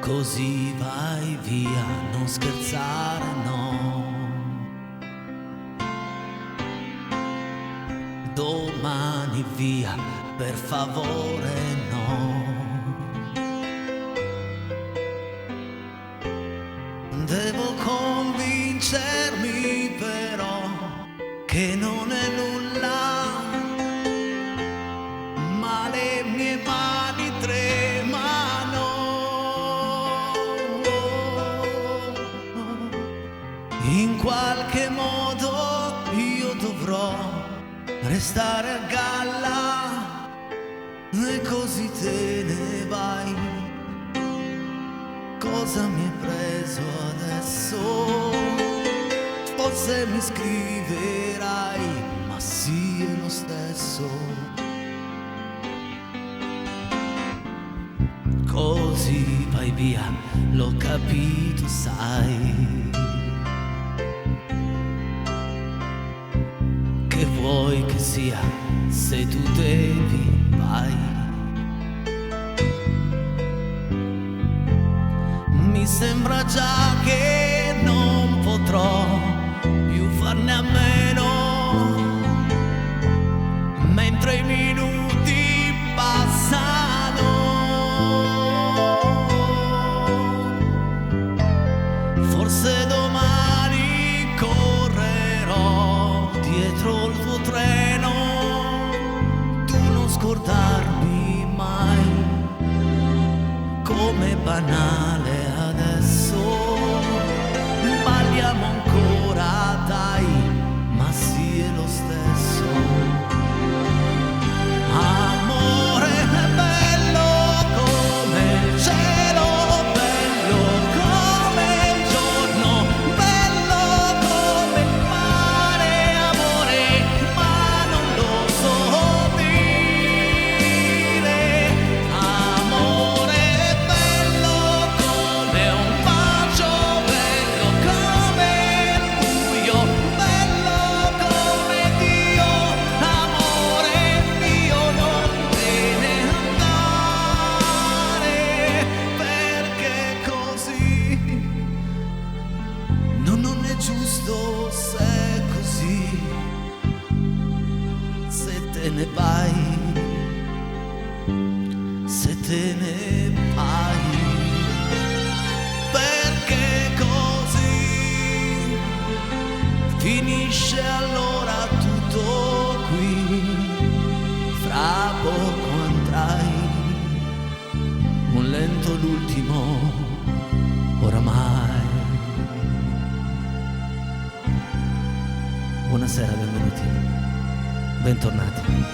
così vai via, non scherzare, no. Domani via, per favore, no. Devo convincermi però che non è nulla, ma le mie mani tremano. In qualche modo io dovrò restare a galla e così te ne vai. Cosa mi hai preso adesso? Forse mi scriverai, ma sì è lo stesso. Così vai via, l'ho capito, sai. Che vuoi che sia, se tu devi, vai. Mi sembra già che non potrò più farne a meno, mentre i minuti passano. Forse domani correrò dietro il tuo treno, tu non scordarmi mai, come banale adesso. Balliamo ancora, dai, ma sì è lo stesso. Amore bello come il cielo, bello come il giorno, bello come il mare, amore, ma non lo so dire. Amore bello come un bacio, bello come il buio, bello come Dio, amore mio, non te ne andare, perché così non è giusto, se è così, se te ne vai, se te ne vai, perché così finisce allora tutto qui. Fra poco andrai, un lento l'ultimo oramai. Buonasera, benvenuti, bentornati.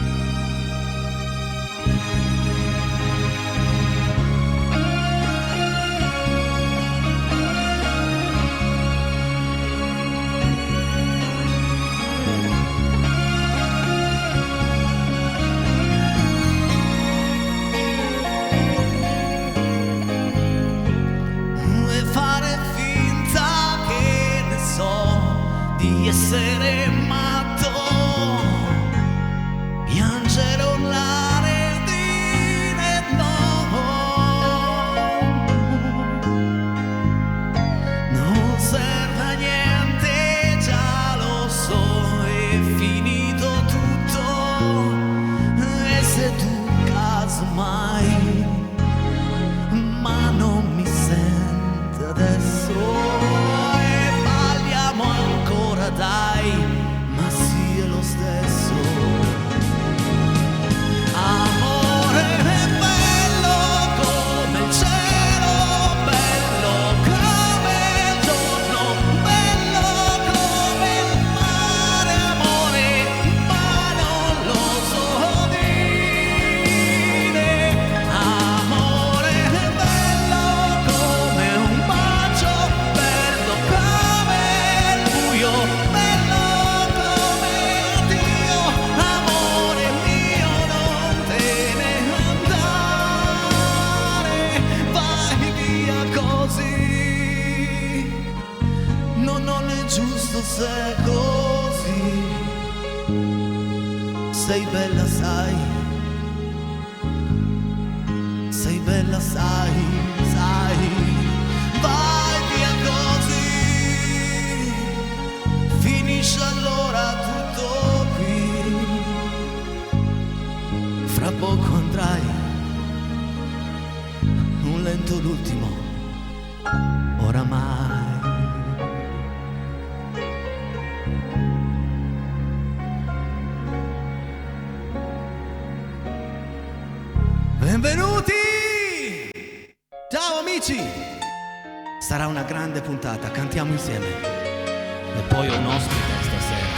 E fare finta che ne so di essere matto, piangere, urlare, dire no. Non serve a niente, già lo so, è finito tutto. E se tu casomai, ma non mi senti adesso, e balliamo ancora, dai, ma sì è lo stesso. Amore bello come il cielo, bello come il giorno, bello come il mare, amore, ma non lo so dire. Amore bello come un bacio, bello come il buio, bello come Dio, amore mio, non te ne andare, vai via così. Non è giusto se è così. Sei bella, sai, sei bella, sai, sai. finisce allora tutto qui. Fra poco andrai, un lento l'ultimo, oramai. Benvenuti! Ciao amici! Sarà una grande puntata, cantiamo insieme. E poi ho un ospite stasera.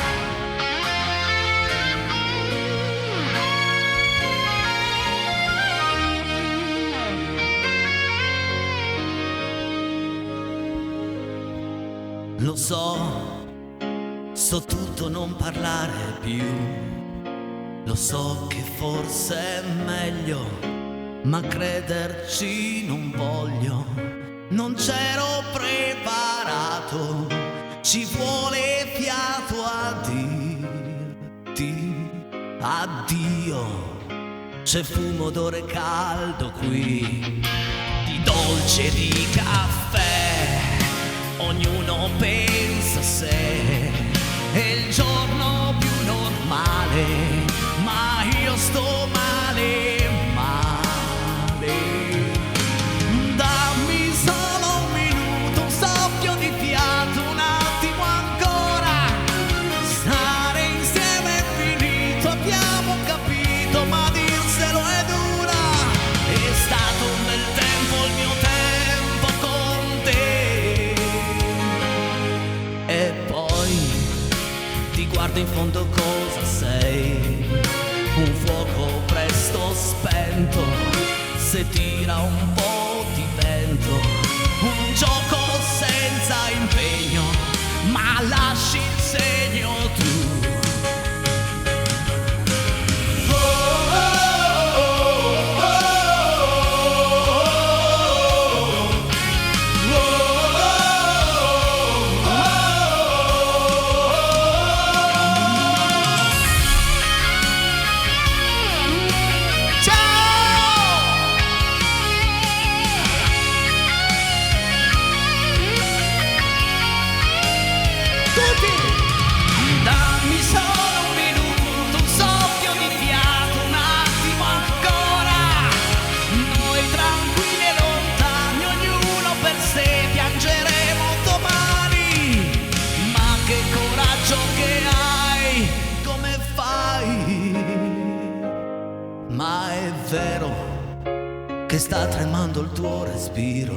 Lo so tutto, non parlare più. Lo so che forse è meglio, ma crederci non voglio. Non c'ero preparato, ci vuole fiato a dirti addio. C'è fumo, odore caldo qui, di dolce e di caffè. Ognuno pensa a sé, è il giorno più normale, ma io sto male, male. Dammi solo un minuto, un soffio di fiato, un attimo ancora. Stare insieme è finito, abbiamo capito, ma dirselo è dura. È stato un bel tempo il mio tempo con te. E poi ti guardo in fondo, cosa sei? Un fuoco presto spento, se tira un po' di vento. Un gioco senza impegno, ma lasci il segno tu. Dammi solo un minuto, un soffio di fiato, un attimo ancora. Noi tranquilli e lontani, ognuno per sé, piangeremo domani. Ma che coraggio che hai, come fai? Ma è vero che sta tremando il tuo respiro,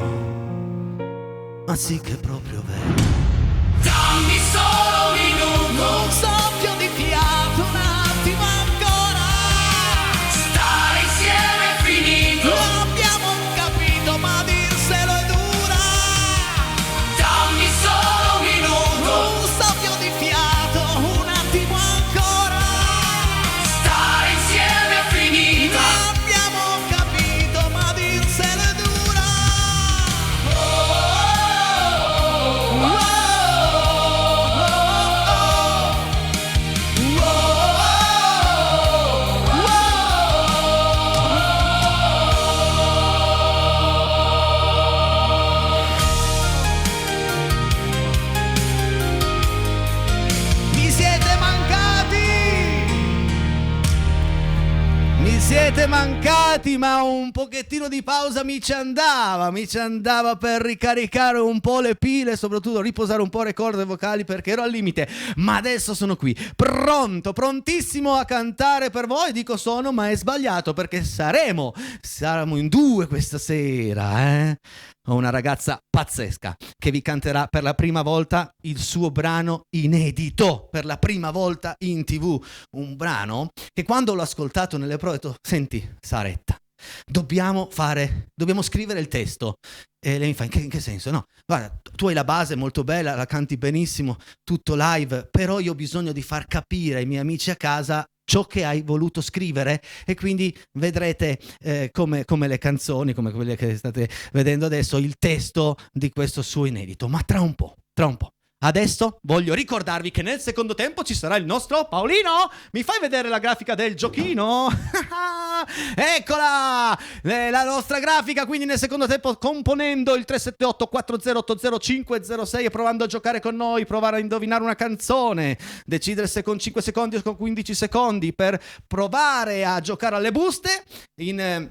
ma sì che è proprio vero. Dammi solo un minuto, un soffio di fiato, un attimo ancora. Stare insieme è finito, l'abbiamo capito, ma dirselo è dura. Dammi solo un minuto, un soffio di fiato, un attimo ancora. Stare insieme è finito, l'abbiamo capito, ma dirselo è dura. Mi siete mancati, ma un pochettino di pausa mi ci andava per ricaricare un po' le pile, soprattutto riposare un po' le corde vocali perché ero al limite, ma adesso sono qui, prontissimo a cantare per voi. Dico sono, ma è sbagliato perché saremo in due questa sera, Ho una ragazza pazzesca che vi canterà per la prima volta il suo brano inedito, per la prima volta in TV. Un brano che quando l'ho ascoltato nelle prove ho detto: senti Saretta, dobbiamo scrivere il testo. E lei mi fa: in che senso? No, guarda, tu hai la base molto bella, la canti benissimo, tutto live, però io ho bisogno di far capire ai miei amici a casa ciò che hai voluto scrivere, e quindi vedrete come le canzoni, come quelle che state vedendo adesso, il testo di questo suo inedito, ma tra un po'. Adesso voglio ricordarvi che nel secondo tempo ci sarà il nostro Paolino. Mi fai vedere la grafica del giochino? Eccola! La nostra grafica, quindi nel secondo tempo componendo il 378 4080 506 e provando a giocare con noi, provare a indovinare una canzone, decidere se con 5 secondi o con 15 secondi per provare a giocare alle buste. In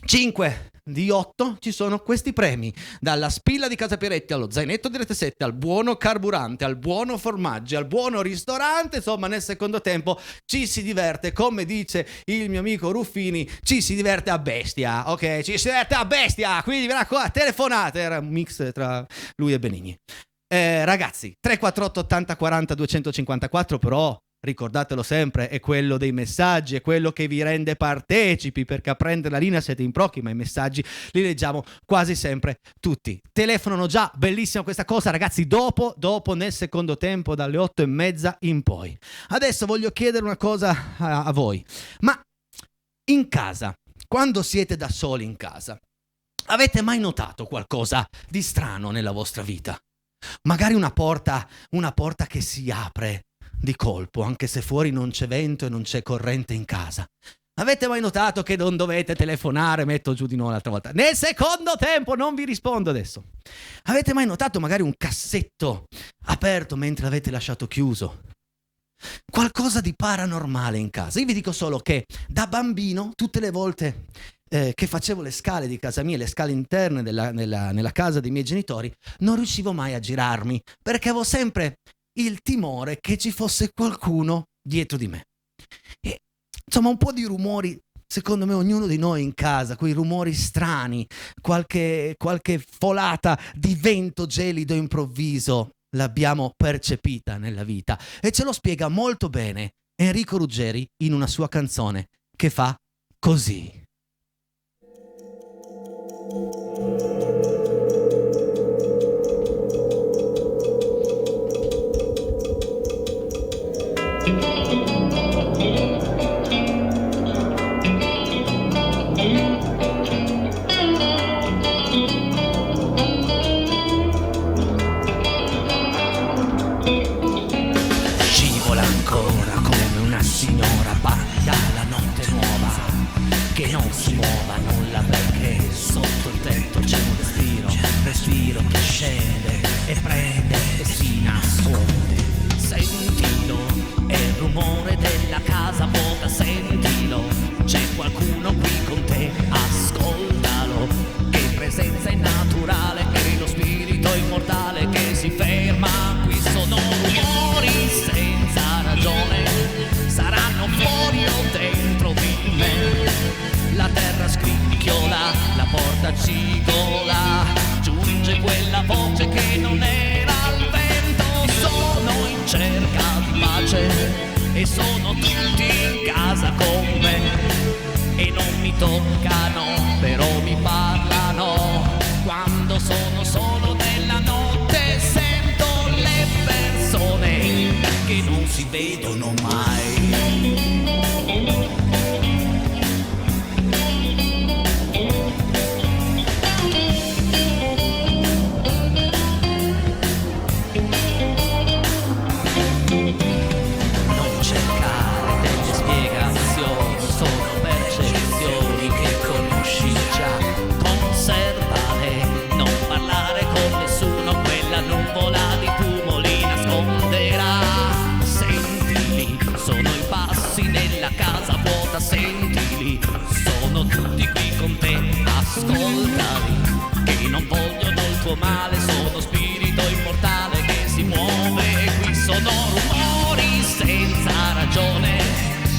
5 di 8 ci sono questi premi, dalla spilla di Casa Pieretti allo zainetto di Rete 7 al buono carburante, al buono formaggi, al buono ristorante. Insomma, nel secondo tempo ci si diverte, come dice il mio amico Ruffini, ci si diverte a bestia, ok? Ci si diverte a bestia, quindi verrà qua, telefonate, era un mix tra lui e Benigni. Ragazzi, 348 80 40 254, però ricordatelo sempre, è quello dei messaggi, è quello che vi rende partecipi, perché a prendere la linea siete in pochi, ma i messaggi li leggiamo quasi sempre tutti. Telefonano già, bellissima questa cosa, ragazzi, dopo nel secondo tempo, dalle 8:30 in poi. Adesso voglio chiedere una cosa a voi, ma in casa, quando siete da soli in casa, avete mai notato qualcosa di strano nella vostra vita? Magari una porta che si apre di colpo, anche se fuori non c'è vento e non c'è corrente in casa. Avete mai notato che non dovete telefonare? Metto giù di nuovo l'altra volta. Nel secondo tempo, non vi rispondo adesso. Avete mai notato magari un cassetto aperto mentre l'avete lasciato chiuso? Qualcosa di paranormale in casa. Io vi dico solo che da bambino, tutte le volte che facevo le scale di casa mia, le scale interne nella casa dei miei genitori, non riuscivo mai a girarmi, perché avevo sempre il timore che ci fosse qualcuno dietro di me. E insomma, un po' di rumori, secondo me ognuno di noi in casa, quei rumori strani, qualche folata di vento gelido improvviso l'abbiamo percepita nella vita, e ce lo spiega molto bene Enrico Ruggeri in una sua canzone che fa così. Scivola ancora come una signora pallida la notte nuova, che non si muova nulla perché sotto il tetto c'è un respiro che scende e prende e si nasconde. Sentilo, è il rumore della casa vuota, sentilo, c'è qualcuno qui con te, ascoltalo, che presenza innaturale, è lo spirito immortale che si ferma. Qui sono rumori senza ragione, saranno fuori o dentro di me. La terra scricchiola, la porta cigola, giunge quella voce che non era al vento. Sono in cerca di pace e sono tutti in casa con me, e non mi toccano, però mi parlano. Quando sono solo nella notte sento le persone che non si vedono mai. Sentili, sono tutti qui con te, ascoltali, che non vogliono il tuo male, sono spirito immortale che si muove. Qui sono rumori senza ragione,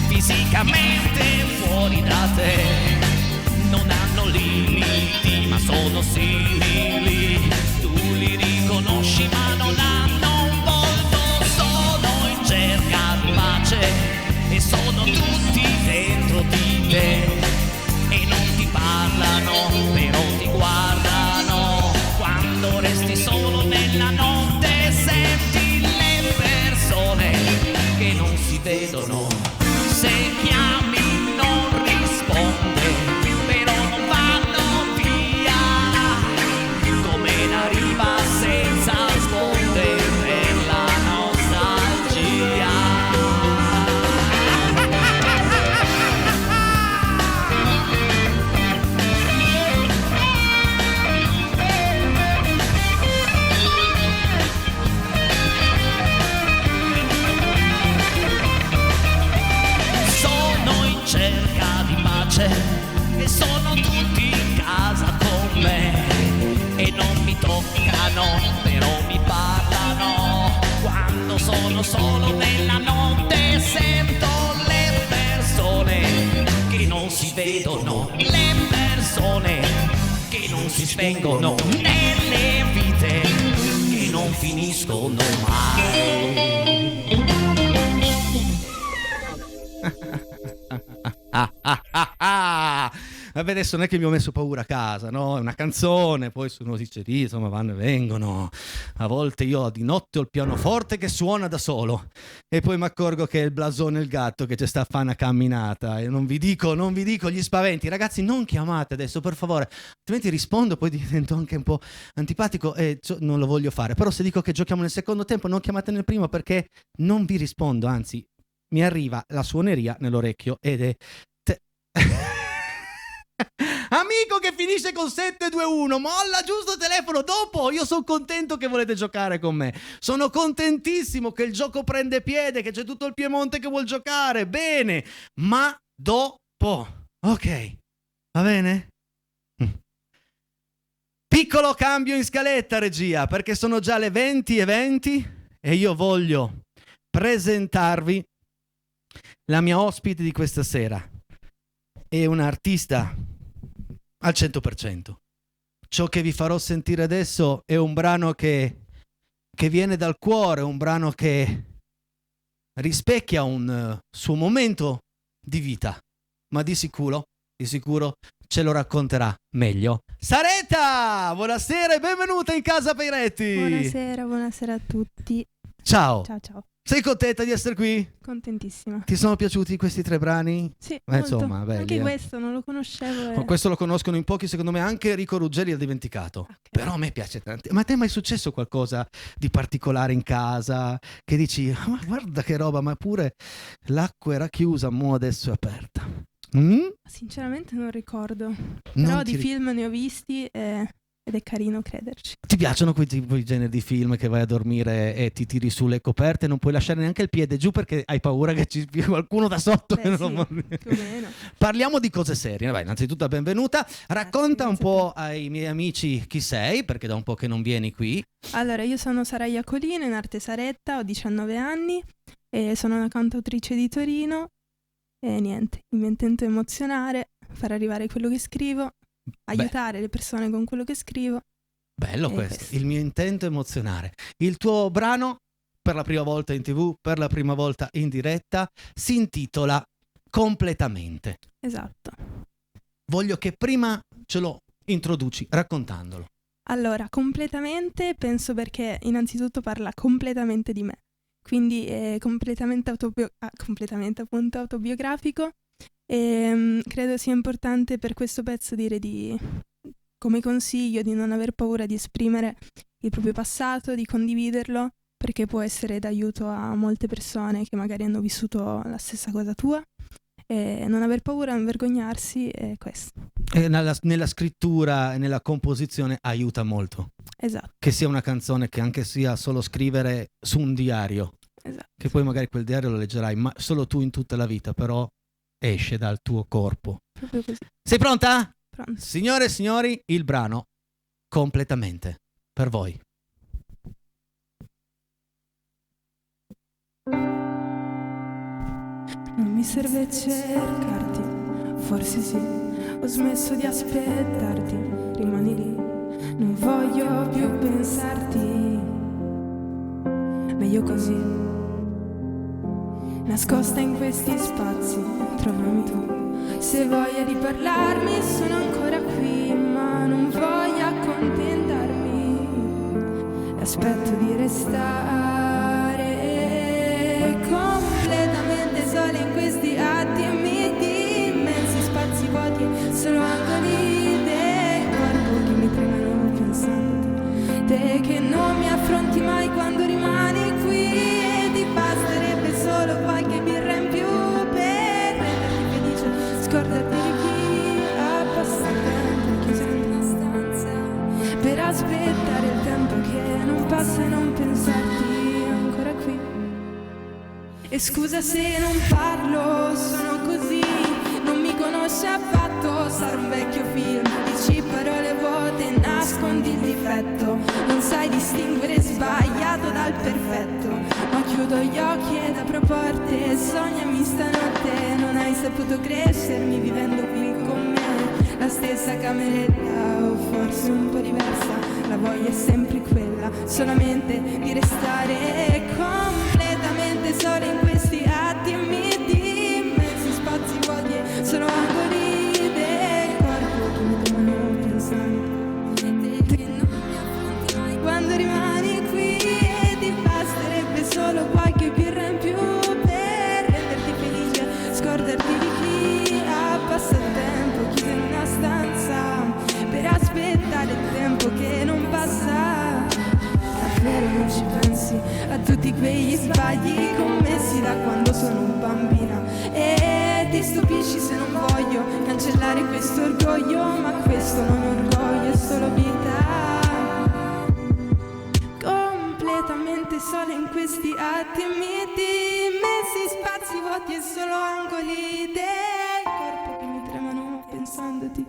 fisicamente fuori da te, non hanno limiti ma sono simili, tu li riconosci ma non hanno un volto. Sono in cerca di pace e sono tutti dentro di te, e non ti parlano, però ti guardano. Quando resti solo nella notte senti le persone che non si vedono. Se chiami non risponde, però non vanno via, come la riva senza sponde per la nostalgia. pace, e sono tutti in casa con me e non mi toccano, però mi parlano. Quando sono solo nella notte sento le persone che non si vedono, le persone che non si spengono, nelle vite che non finiscono mai. Vabbè, adesso non è che mi ho messo paura a casa, no? È una canzone, poi uno dice lì, insomma, vanno e vengono. A volte io di notte ho il pianoforte che suona da solo e poi mi accorgo che è il blasone il gatto che ci sta a fare una camminata e non vi dico gli spaventi. Ragazzi, non chiamate adesso, per favore, altrimenti rispondo, poi divento anche un po' antipatico e non lo voglio fare. Però se dico che giochiamo nel secondo tempo, non chiamate nel primo perché non vi rispondo, anzi mi arriva la suoneria nell'orecchio ed è amico che finisce con 721, molla giusto il telefono dopo. Io sono contento che volete giocare con me, sono contentissimo che il gioco prende piede, che c'è tutto il Piemonte che vuol giocare, bene, ma dopo, ok, va bene? Piccolo cambio in scaletta, regia, perché sono già le 20:20 e io voglio presentarvi la mia ospite di questa sera. È un artista al 100%. Ciò che vi farò sentire adesso è un brano che viene dal cuore, un brano che rispecchia un suo momento di vita, ma di sicuro ce lo racconterà meglio. Saretta, buonasera e benvenuta in casa Peiretti. Buonasera a tutti. Ciao. Ciao. Sei contenta di essere qui? Contentissima. Ti sono piaciuti questi 3 brani? Sì, insomma, belli, anche questo non lo conoscevo. Questo lo conoscono in pochi, secondo me anche Enrico Ruggeri l'ha dimenticato. Okay. Però a me piace tanto. Ma a te è mai successo qualcosa di particolare in casa? Che dici, ma guarda che roba, ma pure l'acqua era chiusa, mo adesso è aperta. Sinceramente non ricordo. Però di film ne ho visti ed è carino crederci. Ti piacciono quei generi di film che vai a dormire e ti tiri sulle coperte e non puoi lasciare neanche il piede giù perché hai paura che ci sia qualcuno da sotto? Beh, sì, più o meno. Parliamo di cose serie. Vai, innanzitutto benvenuta. Racconta un po' ai miei amici chi sei, perché da un po' che non vieni qui. Allora, io sono Sara Iacolino, in arte Saretta, ho 19 anni e sono una cantautrice di Torino e niente, il mio intento è emozionare, far arrivare quello che scrivo, aiutare le persone con quello che scrivo. Bello questo, il mio intento è emozionare. Il tuo brano, per la prima volta in TV, per la prima volta in diretta, si intitola Completamente. Esatto. Voglio che prima ce lo introduci raccontandolo. Allora, completamente penso perché innanzitutto parla completamente di me, quindi è completamente appunto autobiografico. E credo sia importante per questo pezzo dire come consiglio di non aver paura di esprimere il proprio passato, di condividerlo, perché può essere d'aiuto a molte persone che magari hanno vissuto la stessa cosa tua, e non aver paura, non vergognarsi, è questo. E nella scrittura e nella composizione aiuta molto. Esatto. Che sia una canzone, che anche sia solo scrivere su un diario, esatto. Che poi magari quel diario lo leggerai ma solo tu in tutta la vita, però esce dal tuo corpo. Proprio così. Sei pronta? Pronto. Signore e signori, il brano Completamente per voi. Non mi serve cercarti, forse sì, ho smesso di aspettarti, rimani lì, non voglio più pensarti, meglio così. Nascosta in questi spazi, trovami tu. Se voglia di parlarmi, sono ancora qui, ma non voglio accontentarmi. Aspetto di restare completamente sola in questi attimi di immensi spazi vuoti, solo angoli del corpo che mi tremano pensando. Te che non mi affronti mai quando rimani qui. Basterebbe solo qualche birra in più per renderti felice, scordarti di chi ha passato tempo chiuso in una stanza, per aspettare il tempo che non passa e non pensarti ancora qui. E scusa se non parlo, sono così, non mi conosci affatto. distinguere sbagliato dal perfetto. Ma chiudo gli occhi ed apro porte, sognami stanotte. Non hai saputo crescermi vivendo qui con me. La stessa cameretta o forse un po' diversa, la voglia è sempre quella, solamente di restare completamente sola in questi attimi di immensi spazi vuoti e solo angoli del corpo che mi trovano pensando. Quando rimani qui e ti basterebbe solo qualche birra in più per renderti felice, scordarti di chi ha passato tempo chiuso in una stanza per aspettare il tempo che non passa. Davvero non ci pensi a tutti quegli sbagli commessi da quando sono bambina e ti stupisci se non voglio cancellare questo orgoglio, ma questo non è orgoglio, è solo vita. Completamente sola in questi attimi di immensi spazi vuoti e solo angoli del corpo che mi tremano pensandoti.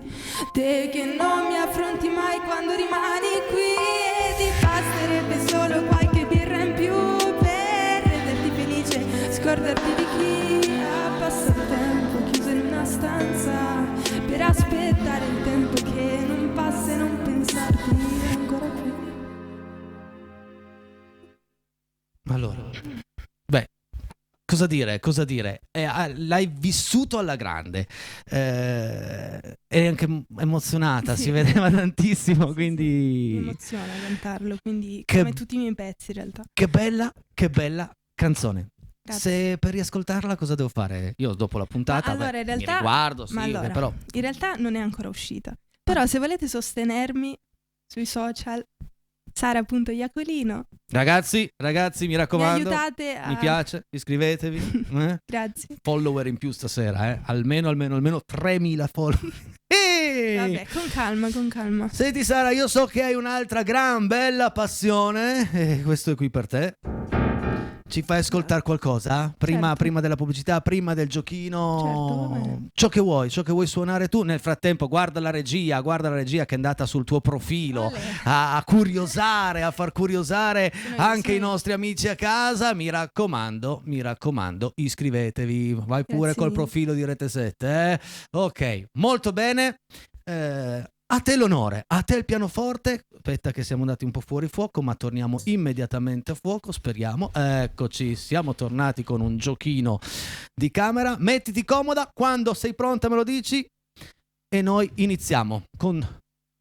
Te che non mi affronti mai quando rimani qui e ti basterebbe solo qualche birra in più per renderti felice, scordarti di chi ha passato tempo chiuso in una stanza per aspettare il tempo che non passa e non pensarti ancora qui. Allora, beh, cosa dire? L'hai vissuto alla grande, eri anche emozionata, Sì. si vedeva tantissimo, Sì, quindi... mi emoziona cantarlo, quindi Che- come tutti i miei pezzi in realtà. Che bella canzone. Grazie. Se per riascoltarla cosa devo fare? Io dopo la puntata Ma allora, in realtà- mi riguardo, sì, ma allora, però... in realtà non è ancora uscita. Però se volete sostenermi sui social, Sara.Iacolino, Ragazzi, mi mi raccomando, aiutate a... mi piace, iscrivetevi. Grazie. Follower in più stasera, almeno 3.000 follower. Vabbè, con calma. Senti Sara, io so che hai un'altra gran bella passione e questo è qui per te. Ci fai ascoltare qualcosa? Prima della pubblicità, prima del giochino. Certo, va bene. Ciò che vuoi suonare tu. Nel frattempo guarda la regia che è andata sul tuo profilo Olè. a curiosare, a far curiosare anche sì. i nostri amici a casa. Mi raccomando, iscrivetevi. Vai pure Grazie col mille. profilo di Rete 7. Ok, molto bene. A te l'onore, a te il pianoforte. Aspetta che siamo andati un po' fuori fuoco, ma torniamo immediatamente a fuoco, speriamo. Eccoci, siamo tornati con un giochino di camera. Mettiti comoda, quando sei pronta me lo dici e noi iniziamo con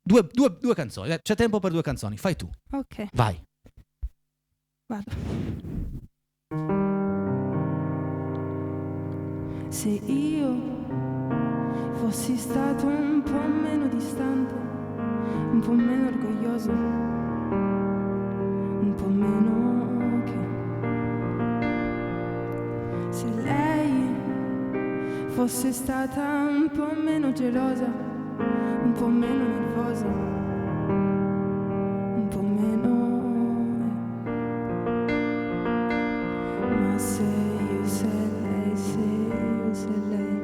due canzoni. C'è tempo per 2 canzoni, fai tu, Ok, vai. vado. Se io fossi stato un po' meno distante, un po' meno orgoglioso, un po' meno che... Se lei fosse stata un po' meno gelosa, un po' meno nervosa, un po' meno... Ma se io, se lei, se io, se lei...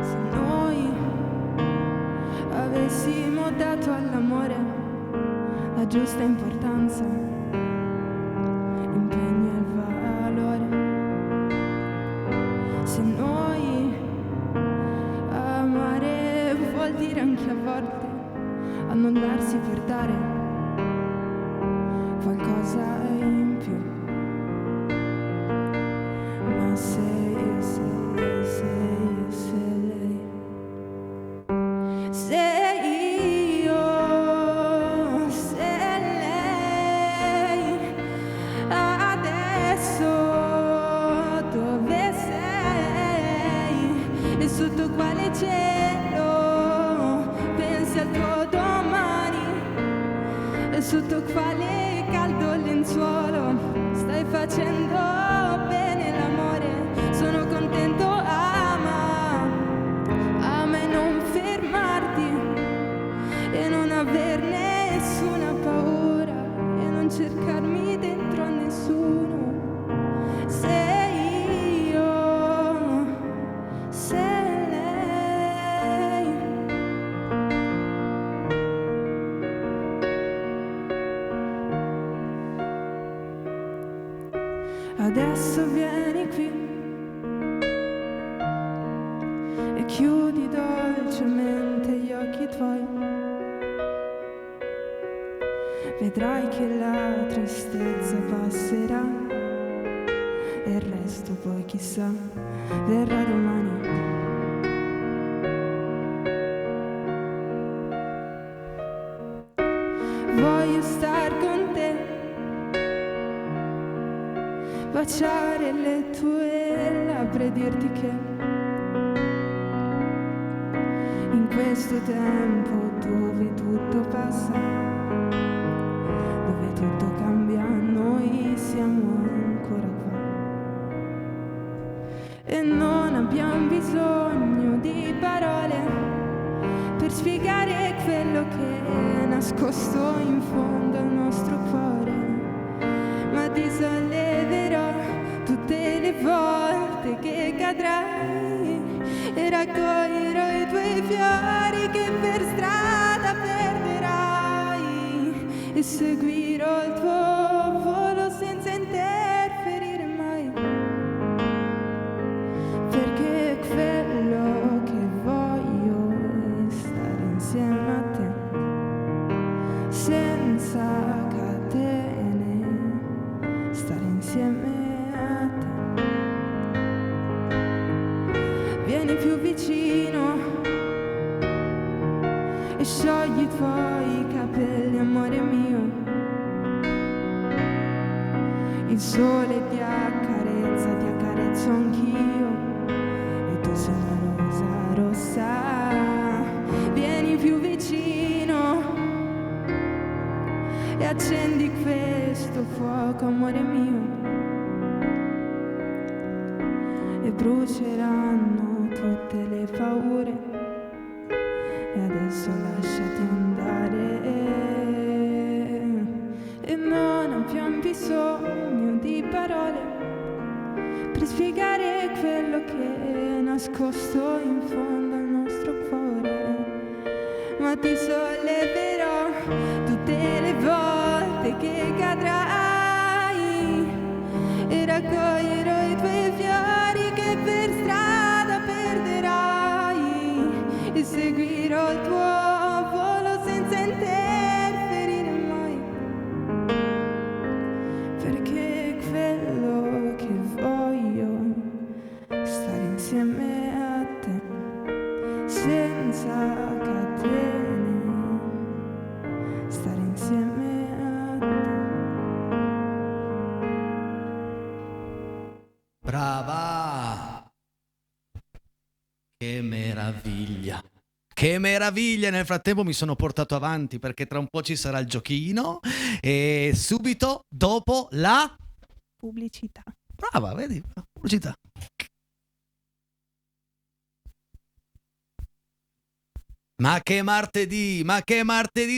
Se noi avessimo dato all'amore la giusta importanza, l'impegno e il valore, se noi amare vuol dire anche a volte annullarsi per dare qualcosa in più. Ma se io, se lei, se io, se lei, se io, se lei, adesso dove sei e sotto quale cielo pensi al tuo domani e sotto quale caldo lenzuolo stai facendo bene l'amore. Sono contento, ama e non fermarti e non aver nessuna paura e non cercarmi dentro a nessuno. Se io, se lei, Adesso vieni qui e chiudi dolcemente gli occhi tuoi. Vedrai che la tristezza passerà e il resto poi chissà verrà domani. Voglio star con te, baciare le tue labbra e dirti che in questo tempo dove tutto passa, dove tutto cambia, noi siamo ancora qua e non abbiamo bisogno di parole per spiegare quello che è nascosto in fondo al nostro cuore, ma ti solleverò tutte le volte che cadrai e raccoglierò i tuoi fiori che per strada perderai e seguirò il tuo volo senza interferire mai, perché quello che voglio è stare insieme a te senza catene, stare insieme a te. Vieni più vicino e sciogli i tuoi capelli, amore mio. Il sole ti accarezzo anch'io e tu sei una rosa rossa. Vieni più vicino e accendi questo fuoco, amore mio, e bruceranno tutte le paure e adesso lasciati andare e non abbiamo bisogno di parole per spiegare quello che è nascosto in fondo al nostro cuore, ma ti solleverò tutte le volte che cadrai e raccoglierò i tuoi fiori che per strada perderai e seguirò il tuo volo senza interferire mai, perché quello che voglio è stare insieme a te senza catene, stare insieme a te. Brava! Che meraviglia! Che meraviglia! Nel frattempo mi sono portato avanti perché tra un po' ci sarà il giochino e subito dopo la Pubblicità. brava, vedi? La pubblicità. Ma che martedì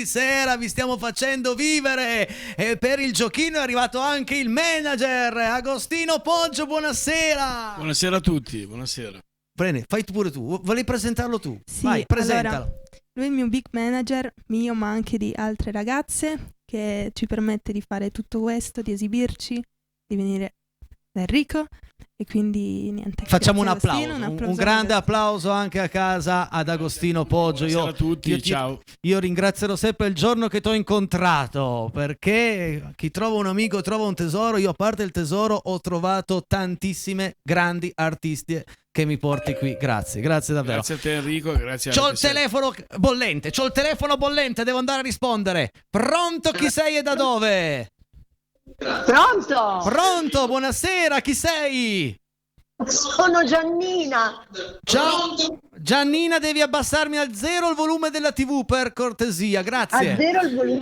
sera vi stiamo facendo vivere e per il giochino è arrivato anche il manager Agostino Poggio, buonasera. Buonasera a tutti, buonasera. Bene, fai pure tu, volevi presentarlo tu? Sì, Vai, presentalo. allora, lui è il mio big manager, mio ma anche di altre ragazze, che ci permette di fare tutto questo, di esibirci, di venire da Enrico e quindi niente. Facciamo un grazie applauso, Agostino, un grande applauso anche a casa ad Agostino Poggio. Buonasera a tutti, ciao. Io ringrazierò sempre il giorno che ti ho incontrato, perché chi trova un amico trova un tesoro. Io, a parte il tesoro, ho trovato tantissime grandi artisti che mi porti qui. Grazie davvero. Grazie a te Enrico, grazie a C'ho il telefono bollente, devo andare a rispondere. Pronto, chi sei e da dove? Pronto, buonasera, chi sei? Sono Giannina. Ciao Giannina, devi abbassarmi al 0 il volume della TV per cortesia, grazie. A zero il volume.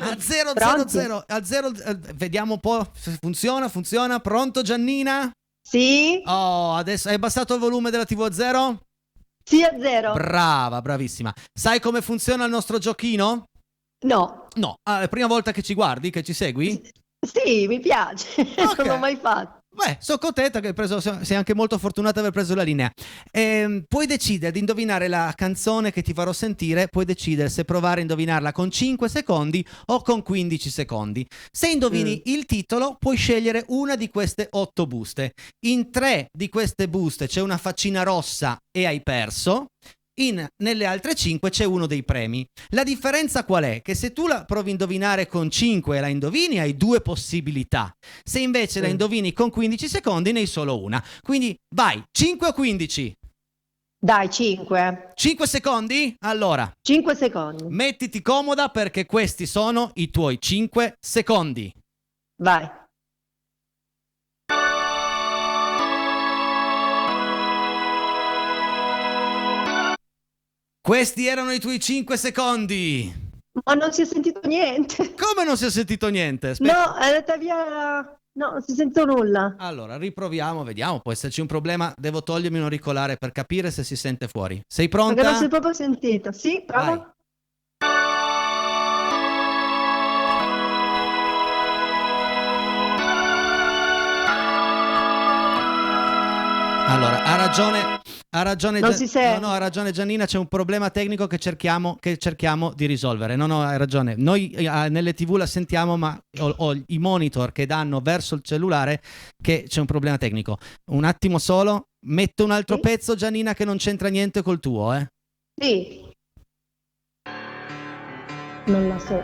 A 0, vediamo un po' se funziona. Pronto Giannina? Sì? Oh, adesso hai abbassato il volume della TV a 0? Sì, a zero. Brava, bravissima. Sai come funziona il nostro giochino? No. No, è la prima volta che ci guardi, che ci segui? Sì, mi piace. Ok. Non l'ho mai fatto. Beh, sono contenta che hai preso, sei anche molto fortunata di aver preso la linea. Puoi decidere di indovinare la canzone che ti farò sentire, puoi decidere se provare a indovinarla con 5 secondi o con 15 secondi. Se indovini il titolo, puoi scegliere una di queste 8 buste. In 3 di queste buste c'è una faccina rossa e hai perso. Nelle altre 5 c'è uno dei premi. La differenza qual è? Che se tu la provi a indovinare con 5 e la indovini, hai 2 possibilità. Se invece la indovini con 15 secondi, ne hai solo una. Quindi vai, 5 o 15? Dai, 5. 5 secondi? Allora, 5 secondi. mettiti comoda perché questi sono i tuoi 5 secondi. Vai. Questi erano i tuoi 5 secondi. Ma non si è sentito niente. Come non si è sentito niente? No, è andata via. No, non si è sentito nulla. Allora, riproviamo, vediamo, può esserci un problema. Devo togliermi un auricolare per capire se si sente fuori. Sei pronta? Perché non si è proprio sentito. Sì, prova. Vai. Allora, ha ragione Non si sente. no, ha ragione Giannina, c'è un problema tecnico che cerchiamo di risolvere. No, hai ragione. Noi nelle TV la sentiamo, ma ho i monitor che danno verso il cellulare che c'è un problema tecnico. Un attimo solo, metto un altro pezzo Giannina che non c'entra niente col tuo, Sì. Non la so.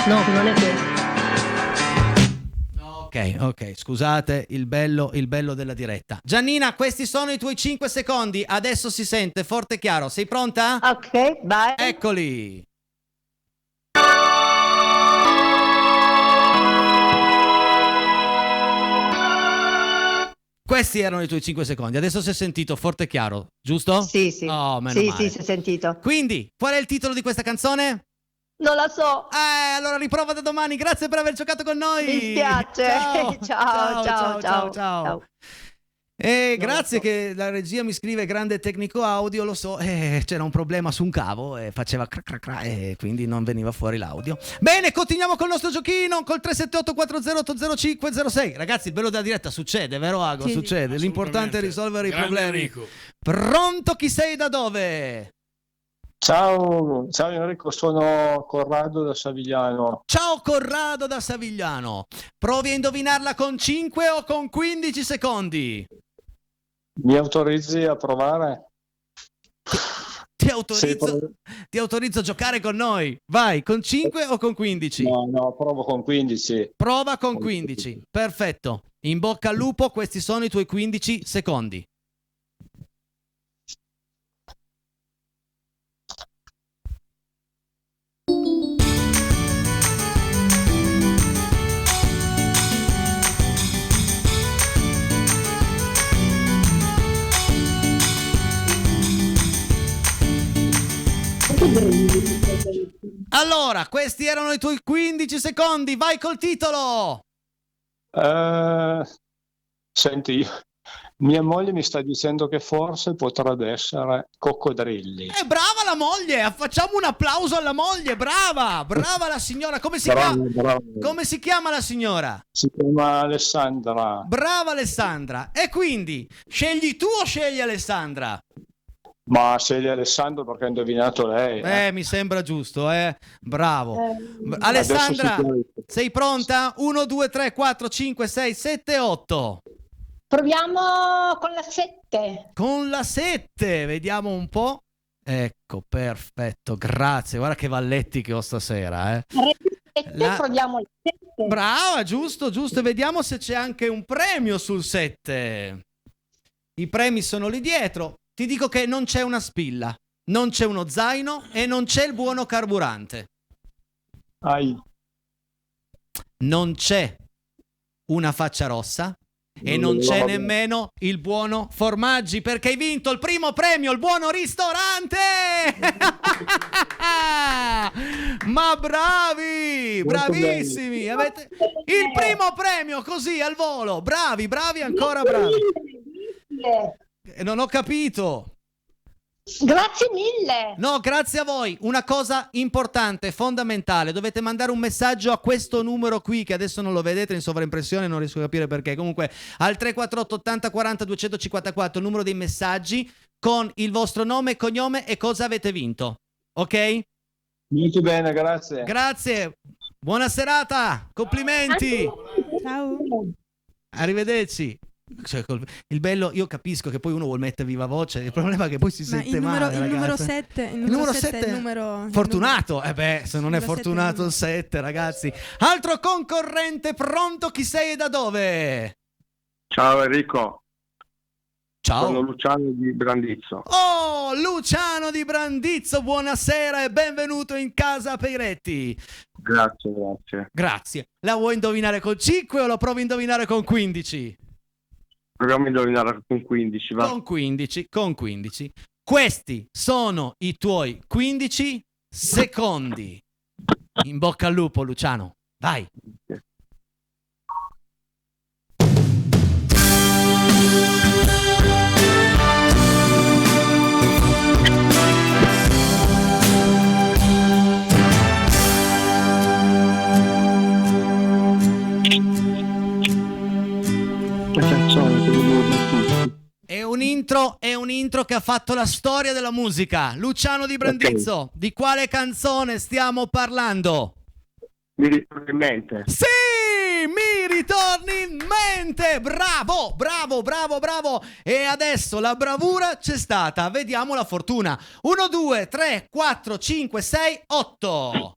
No, non è questo. Ok, scusate, il bello della diretta. Giannina, questi sono i tuoi 5 secondi, adesso si sente forte e chiaro, sei pronta? Ok, vai. Eccoli. Questi erano i tuoi 5 secondi, adesso si è sentito forte e chiaro, giusto? Sì. Oh, meno Sì, male. si è sentito. Quindi, qual è il titolo di questa canzone? Non la so. Allora riprova da domani, grazie per aver giocato con noi. Mi spiace. Ciao. Grazie che la regia mi scrive grande tecnico audio, lo so, c'era un problema su un cavo e faceva crac e quindi non veniva fuori l'audio. Bene, continuiamo col nostro giochino col 378-40-80506. Ragazzi, il bello della diretta succede, vero Ago? Sì. Succede, l'importante è risolvere i Grande problemi. Enrico. Pronto, chi sei, da dove? Ciao Enrico, sono Corrado da Savigliano. Ciao Corrado da Savigliano. Provi a indovinarla con 5 o con 15 secondi? Mi autorizzi a provare? Ti autorizzo a giocare con noi. Vai, con 5 o con 15? No, provo con 15. Prova con 15. Perfetto. In bocca al lupo, questi sono i tuoi 15 secondi. Allora, questi erano i tuoi 15 secondi. Vai col titolo. Senti, mia moglie mi sta dicendo che forse potrebbe essere coccodrilli. Brava la moglie. Facciamo un applauso alla moglie. Brava la signora. Come si chiama la signora? Si chiama Alessandra. Brava Alessandra. E quindi, scegli tu o scegli Alessandra? Ma scegli Alessandro perché ha indovinato lei. Mi sembra giusto, Bravo. Alessandra, sei pronta? 1, 2, 3, 4, 5, 6, 7, 8. Proviamo con la 7. Con la 7, vediamo un po'. Ecco, perfetto, grazie. Guarda che valletti che ho stasera, Proviamo la 7. Brava, giusto. E vediamo se c'è anche un premio sul 7. I premi sono lì dietro. Ti dico che non c'è una spilla, non c'è uno zaino e non c'è il buono carburante. Non c'è una faccia rossa e non c'è nemmeno il buono formaggi, perché hai vinto il primo premio, il buono ristorante! Ma bravi, bravissimi, avete il primo premio così al volo, bravi, ancora bravi. Non ho capito. Grazie mille. No, grazie a voi. Una cosa importante, fondamentale, dovete mandare un messaggio a questo numero qui, che adesso non lo vedete in sovraimpressione, non riesco a capire perché. Comunque al 348 80 40 254, il numero dei messaggi con il vostro nome e cognome e cosa avete vinto. Ok? Molto bene, grazie. Grazie. Buona serata. Complimenti. Ciao. Arrivederci. Cioè, il bello, io capisco che poi uno vuol mettere viva voce, il problema è che poi si Ma sente il male. numero ragazzi. 7, Il numero 7 è il numero fortunato. Se non è numero fortunato il 7, ragazzi. Altro concorrente pronto, chi sei e da dove? Ciao Enrico, sono Ciao. Luciano di Brandizzo. Oh, Luciano di Brandizzo, buonasera e benvenuto in casa Peiretti. Grazie. Grazie. La vuoi indovinare con 5 o la provi a indovinare con 15? Proviamo a indovinare con 15, va. Con 15. Questi sono i tuoi 15 secondi. In bocca al lupo, Luciano. Vai. È un intro che ha fatto la storia della musica. Luciano di Brandizzo, di quale canzone stiamo parlando? Mi ritorna in mente. Sì, mi ritorni in mente. Bravo. E adesso la bravura c'è stata. Vediamo la fortuna. 1, 2, 3, 4, 5, 6, 8.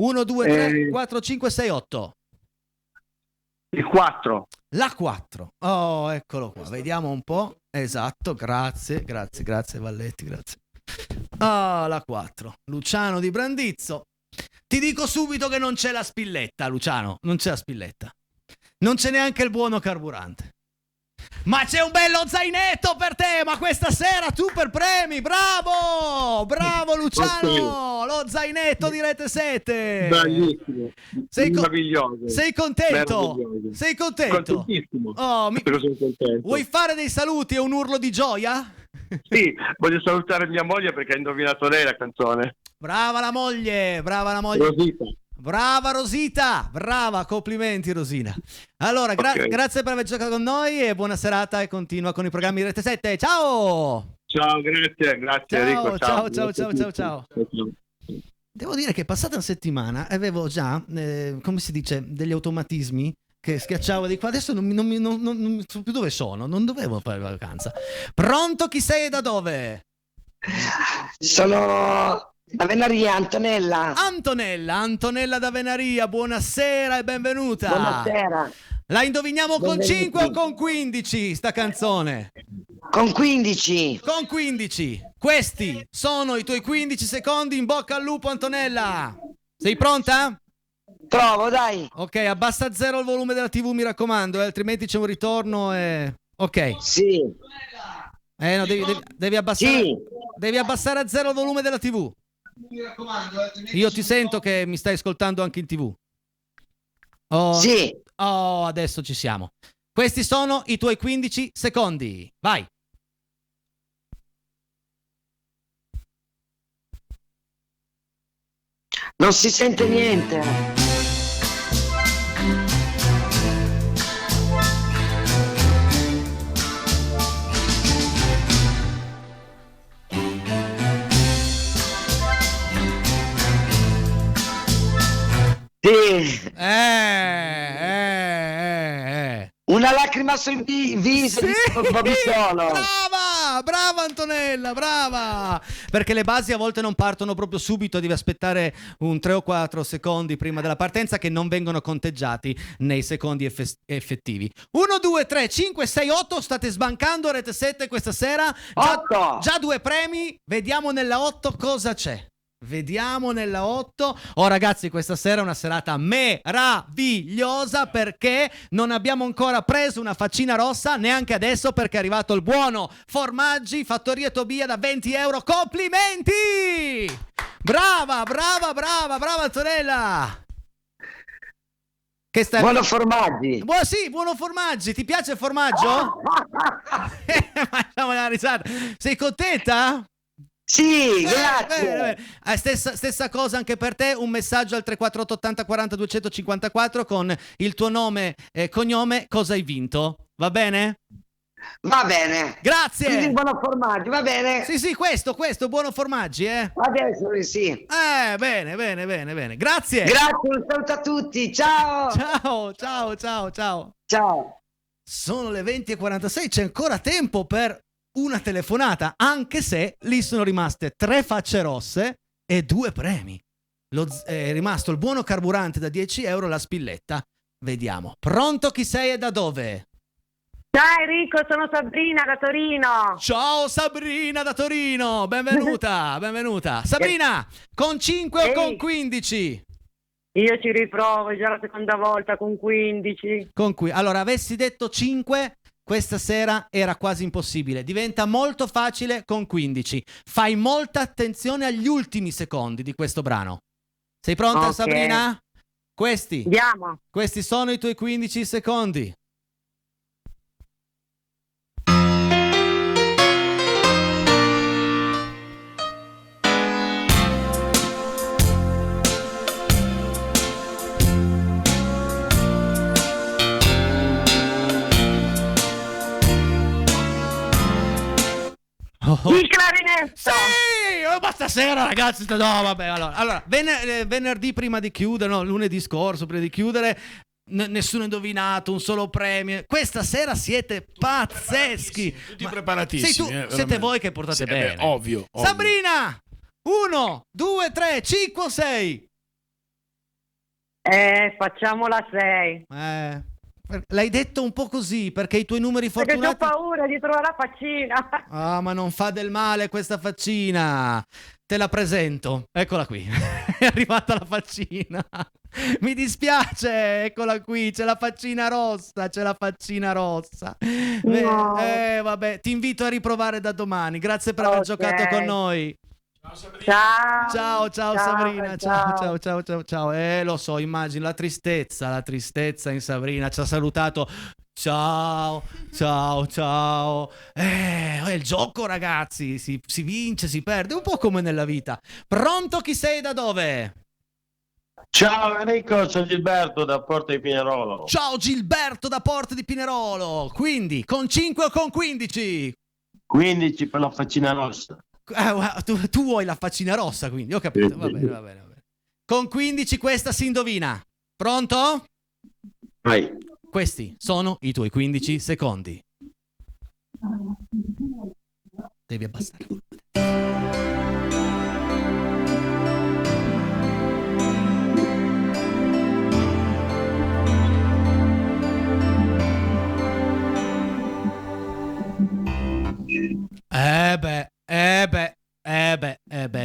1, 2, 3, 4, 5, 6, 8. Il 4. La 4. Oh, eccolo qua. Vediamo un po'. Esatto, grazie Valletti, grazie. La 4. Luciano di Brandizzo. Ti dico subito che non c'è la spilletta, Luciano. Non c'è la spilletta. Non c'è neanche il buono carburante. Ma c'è un bello zainetto per te, ma questa sera tu per premi, bravo Luciano, lo zainetto di Rete 7. Bellissimo, meraviglioso. Sei contento? Meraviglioso. Sei contento? Contentissimo. Oh, Sono contento. Vuoi fare dei saluti e un urlo di gioia? Sì, voglio salutare mia moglie perché ha indovinato lei la canzone. Brava la moglie. Rosita. Brava Rosita, brava, complimenti Rosina. Allora, Ok. grazie per aver giocato con noi e buona serata e continua con i programmi di Rete 7. Ciao! Ciao, grazie Enrico. Ciao. Devo dire che passata una settimana avevo già, come si dice, degli automatismi che schiacciavo di qua. Adesso non so più dove sono, non dovevo fare vacanza. Pronto, chi sei e da dove? Sono da Venaria, Antonella. Antonella da Venaria, buonasera e benvenuta. Buonasera. La indoviniamo con 5 o con 15 sta canzone? Con 15. Con 15. Questi sono i tuoi 15 secondi, in bocca al lupo Antonella. Sei pronta? Provo, dai. Ok, abbassa a 0 il volume della TV, mi raccomando, altrimenti c'è un ritorno e... Ok. Sì. No, devi abbassare... Sì. Devi abbassare a 0 il volume della TV. Io ti sento che mi stai ascoltando anche in TV. Sì. Adesso ci siamo. Questi sono i tuoi 15 secondi. Vai. Non si sente niente. Sì. Una lacrima sul viso di Bobisolo. Brava Antonella, brava. Perché le basi a volte non partono proprio subito, devi aspettare un 3 o 4 secondi prima della partenza che non vengono conteggiati nei secondi effettivi. 1, 2, 3, 5, 6, 8, state sbancando Rete 7 questa sera. Già 2 premi, vediamo nella 8 cosa c'è. Vediamo nella 8. Ragazzi, questa sera è una serata meravigliosa perché non abbiamo ancora preso una faccina rossa, neanche adesso, perché è arrivato il buono Formaggi Fattoria Tobia da 20 euro. Complimenti! Brava Antonella. Buono Formaggi. Buono Formaggi, ti piace il formaggio? Facciamo una risata. Sei contenta? Sì, grazie. Bene. Stessa cosa anche per te, un messaggio al 348 80 40 254 con il tuo nome e cognome, cosa hai vinto, va bene? Va bene. Grazie. Quindi buono formaggio, va bene? Sì, questo, buono formaggi, Adesso sì. Bene. Grazie. Grazie, un saluto a tutti. Ciao. Ciao. Sono le 20:46, c'è ancora tempo per una telefonata, anche se lì sono rimaste 3 facce rosse e 2 premi. È rimasto il buono carburante da 10 euro, la spilletta. Vediamo. Pronto, chi sei e da dove? Ciao Enrico, sono Sabrina da Torino. Ciao Sabrina da Torino, benvenuta. Sabrina, con 5 o con 15? Io ci riprovo, già la seconda volta con 15. Allora, avessi detto 5, questa sera era quasi impossibile. Diventa molto facile con 15. Fai molta attenzione agli ultimi secondi di questo brano. Sei pronta, okay, Sabrina? Andiamo. Questi sono i tuoi 15 secondi. Il clarinetto! Sì! Ma stasera, ragazzi, no, vabbè, allora venerdì prima di chiudere, no, lunedì scorso prima di chiudere, nessuno indovinato, un solo premio. Questa sera siete pazzeschi. Tutti preparatissimi. Siete voi che portate bene. Ovvio. Sabrina! 1, 2, 3, 5 o 6? Facciamo la 6. L'hai detto un po' così perché i tuoi numeri fortunati. Perché ho paura di trovare la faccina. Ah, ma non fa del male questa faccina. Te la presento. Eccola qui. È arrivata la faccina. Mi dispiace, eccola qui. C'è la faccina rossa. No. Vabbè, ti invito a riprovare da domani. Grazie per aver giocato con noi. Ciao Sabrina, ciao. Lo so, immagino la tristezza in Sabrina, ci ha salutato. Ciao. È il gioco, ragazzi, si vince, si perde, un po' come nella vita. Pronto, chi sei, da dove? Ciao Enrico, sono Gilberto da Porta di Pinerolo. Ciao Gilberto da Porta di Pinerolo. Quindi, con 5 o con 15? 15 per la faccina rossa. Tu vuoi la faccina rossa, quindi ho capito. Va bene. Con 15 questa si indovina. Pronto? Vai. Questi sono i tuoi 15 secondi. Devi abbassare.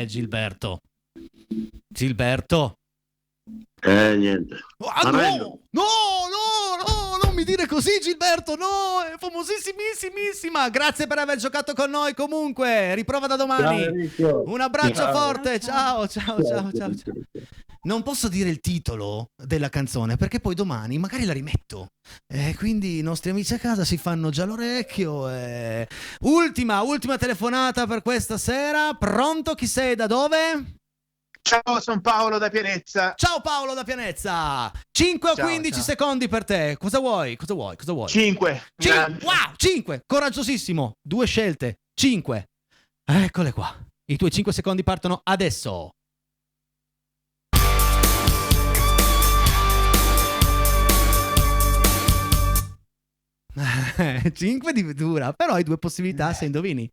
Gilberto. Niente. No, non mi dire così, Gilberto, no, è famosissimissima. Grazie per aver giocato con noi comunque. Riprova da domani. Un abbraccio forte. Ciao. Non posso dire il titolo della canzone perché poi domani magari la rimetto. Quindi i nostri amici a casa si fanno già l'orecchio. Ultima telefonata per questa sera. Pronto? Chi sei? Da dove? Ciao, sono Paolo da Pianezza. Ciao Paolo da Pianezza. 5 o 15 secondi per te. Cosa vuoi? 5. 5. Coraggiosissimo. 2 scelte. 5. Eccole qua. I tuoi 5 secondi partono adesso. 5 di dura, però hai 2 possibilità se indovini.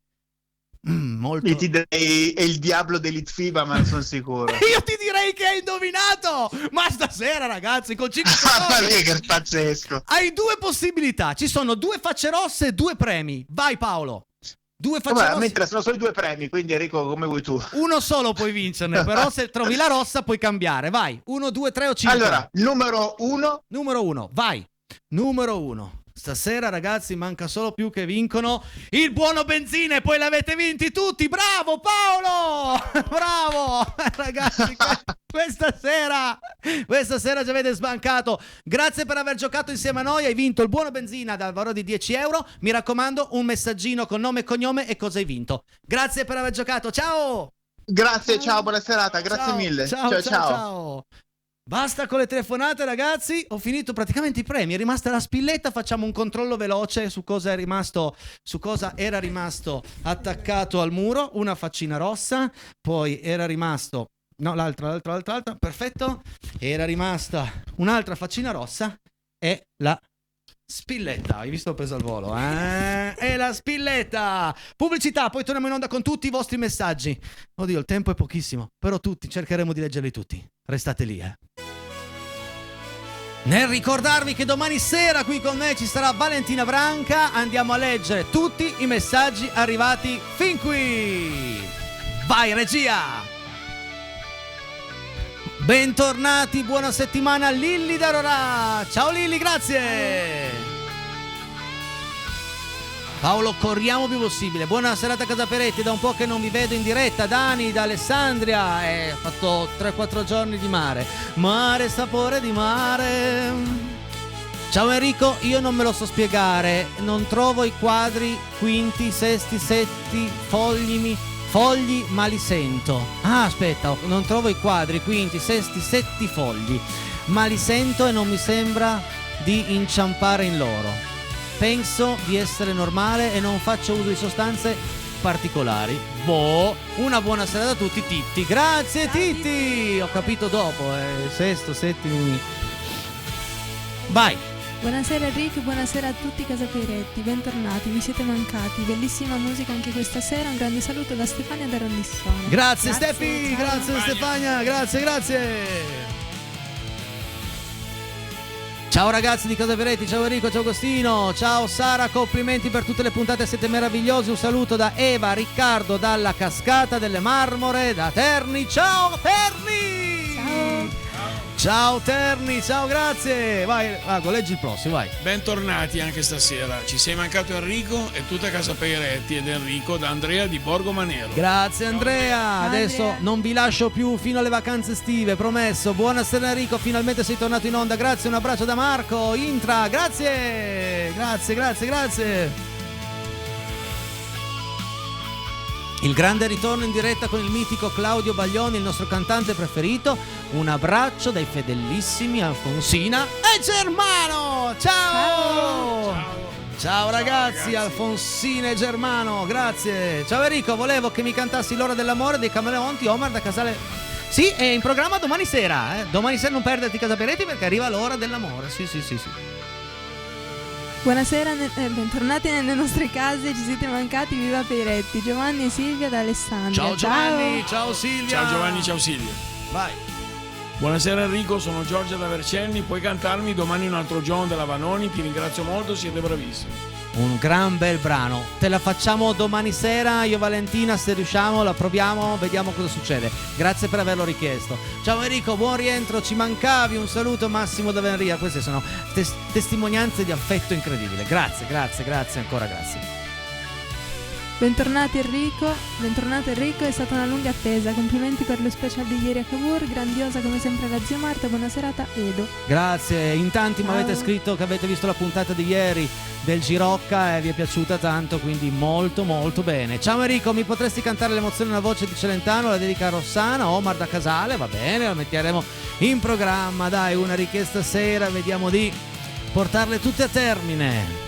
Molto. Io ti direi è il diavolo dell'Itfiba, ma non sono sicuro. Io ti direi che hai indovinato. Ma stasera, ragazzi, con 5 secondi che è pazzesco. hai 2 possibilità. Ci sono 2 facce rosse e 2 premi. Vai Paolo. 2 facce rosse. Mentre sono solo 2 premi, quindi Enrico, come vuoi tu. Uno solo puoi vincerne, però se trovi la rossa puoi cambiare. Vai. 1, 2, 3 o 5. Allora, numero 1. Vai. Numero 1. Stasera ragazzi manca solo più che vincono il buono benzina e poi l'avete vinti tutti. Bravo Paolo! Bravo! Ragazzi, questa sera ci avete sbancato. Grazie per aver giocato insieme a noi. Hai vinto il buono benzina dal valore di 10 euro. Mi raccomando, un messaggino con nome e cognome e cosa hai vinto. Grazie per aver giocato. Ciao! Grazie, ciao, buona serata, grazie mille. Ciao. Basta con le telefonate ragazzi, ho finito praticamente i premi, è rimasta la spilletta, facciamo un controllo veloce su cosa era rimasto attaccato al muro, una faccina rossa, poi era rimasto, no l'altra, perfetto, era rimasta un'altra faccina rossa e la spilletta, hai visto, ho preso al volo, è la spilletta. Pubblicità, poi torniamo in onda con tutti i vostri messaggi. Oddio, il tempo è pochissimo, però tutti, cercheremo di leggerli tutti. Restate lì, Nel ricordarvi che domani sera qui con me ci sarà Valentina Branca, andiamo a leggere tutti i messaggi arrivati fin qui. Vai regia! Bentornati, buona settimana Lilli da Rorà. Ciao Lilli, grazie. Paolo, corriamo più possibile. Buona serata a Casa Peretti, da un po' che non vi vedo in diretta. Dani da Alessandria, ho fatto 3-4 giorni di mare. Mare, sapore di mare. Ciao Enrico, io non me lo so spiegare, non trovo i quadri, quinti, sesti, setti, fogli, ma li sento. Ah, aspetta, non trovo i quadri, quinti, sesti, setti, fogli, ma li sento e non mi sembra di inciampare in loro. Penso di essere normale e non faccio uso di sostanze particolari. Boh, una buona serata a tutti, Titti. Grazie Titti, ho capito dopo, sesto, settimo. Vai. Buonasera Enrico, buonasera a tutti Casa Peretti, bentornati, vi siete mancati, bellissima musica anche questa sera, un grande saluto da Stefania da Rondissone. Grazie Stefi, grazie Stefania, grazie. Ciao ragazzi di Casa Peretti, ciao Enrico, ciao Agostino, ciao Sara, complimenti per tutte le puntate, siete meravigliosi, un saluto da Eva, Riccardo dalla Cascata delle Marmore, da Terni, ciao Terni! Ciao Terni, ciao, grazie. Vai, Vago, leggi il prossimo, vai. Bentornati anche stasera. Ci sei mancato Enrico e tutta Casa Peretti ed Enrico da Andrea di Borgo Manero. Grazie Andrea. Adesso non vi lascio più fino alle vacanze estive, promesso. Buonasera Enrico, finalmente sei tornato in onda. Grazie, un abbraccio da Marco Intra. Grazie. Il grande ritorno in diretta con il mitico Claudio Baglioni, il nostro cantante preferito. Un abbraccio dai fedelissimi Alfonsina e Germano. Ciao ragazzi, Alfonsina e Germano, grazie. Ciao Enrico, volevo che mi cantassi L'ora dell'amore dei Camaleonti, Omar da Casale. Sì, è in programma domani sera, Domani sera non perderti Casa Peretti perché arriva L'ora dell'amore. Sì. Buonasera, bentornati nelle nostre case, ci siete mancati, viva Peretti, Giovanni e Silvia da Alessandria. Ciao Giovanni, ciao Silvia. Ciao Giovanni, ciao Silvia. Vai. Buonasera Enrico, sono Giorgia da Vercelli, puoi cantarmi Domani un altro giorno della Vanoni, ti ringrazio molto, siete bravissimi. Un gran bel brano, te la facciamo domani sera, io e Valentina, se riusciamo la proviamo, vediamo cosa succede. Grazie per averlo richiesto. Ciao Enrico, buon rientro, ci mancavi, un saluto Massimo da Venria. Queste sono testimonianze di affetto incredibile. Grazie, ancora grazie. Bentornato Enrico, è stata una lunga attesa, complimenti per lo special di ieri a Cavour, grandiosa come sempre la zia Marta, buona serata Edo. Grazie, in tanti mi avete scritto che avete visto la puntata di ieri del Girocca e vi è piaciuta tanto, quindi molto bene. Ciao Enrico, mi potresti cantare l'emozione nella voce di Celentano, la dedica a Rossana, Omar da Casale, va bene, la metteremo in programma, dai, una richiesta sera, vediamo di portarle tutte a termine.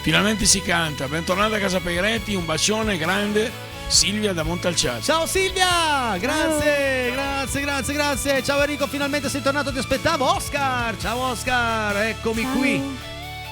Finalmente si canta, bentornata a Casa Peretti, un bacione grande, Silvia da Montalciano. Ciao Silvia, grazie. Ciao Enrico, finalmente sei tornato, ti aspettavo. Oscar, ciao Oscar, eccomi qui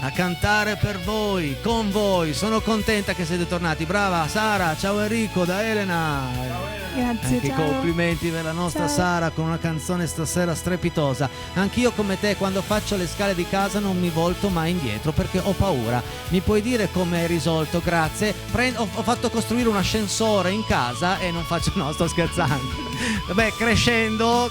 a cantare per voi, con voi, sono contenta che siete tornati, brava Sara, ciao Enrico da Elena. Ciao Elena. Grazie, Anche i ciao. complimenti per la nostra Ciao. Sara con una canzone stasera strepitosa. Anch'io come te quando faccio le scale di casa non mi volto mai indietro perché ho paura. Mi puoi dire come hai risolto? Grazie. Ho fatto costruire un ascensore in casa e non faccio... No, sto scherzando. Vabbè, crescendo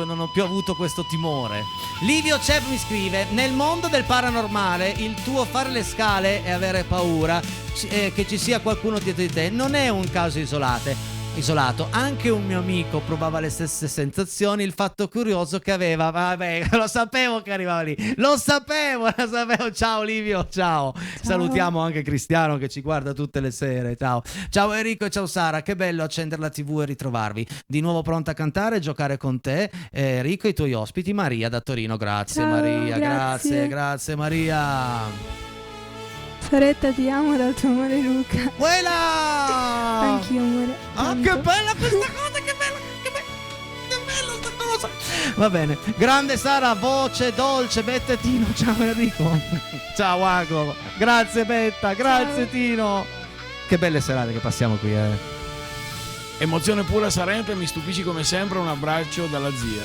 non ho più avuto questo timore. Livio Cev mi scrive: nel mondo del paranormale il tuo fare le scale e avere paura che ci sia qualcuno dietro di te non è un caso isolato. Anche un mio amico provava le stesse sensazioni. Il fatto curioso che aveva, vabbè, lo sapevo che arrivava lì, lo sapevo. Ciao Livio, ciao. Salutiamo anche Cristiano che ci guarda tutte le sere. Ciao Enrico e ciao Sara, che bello accendere la TV e ritrovarvi di nuovo pronta a cantare e giocare con te, Enrico e i tuoi ospiti. Maria da Torino. Grazie. Ciao, Maria, grazie. grazie Maria. Saretta, ti amo dal tuo amore Luca. Quella! Anch'io, amore. Ah, che bella questa cosa, che bella sta cosa. Va bene, grande Sara, voce dolce, Betta e Tino. Ciao Enrico. Ciao Ago. Grazie Betta, grazie Ciao. Tino. Che belle serate che passiamo qui, Emozione pura Sarenta, mi stupisci come sempre, un abbraccio dalla zia.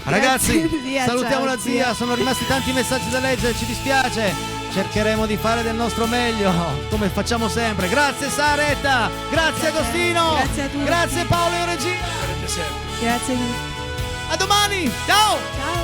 Ragazzi, Grazie, zia, salutiamo ciao, la zia. zia. Sono rimasti tanti messaggi da leggere, ci dispiace. Cercheremo di fare del nostro meglio, come facciamo sempre. Grazie Saretta, grazie Agostino, Grazie a tutti. grazie Paolo in regia. Grazie. A domani, ciao! Ciao.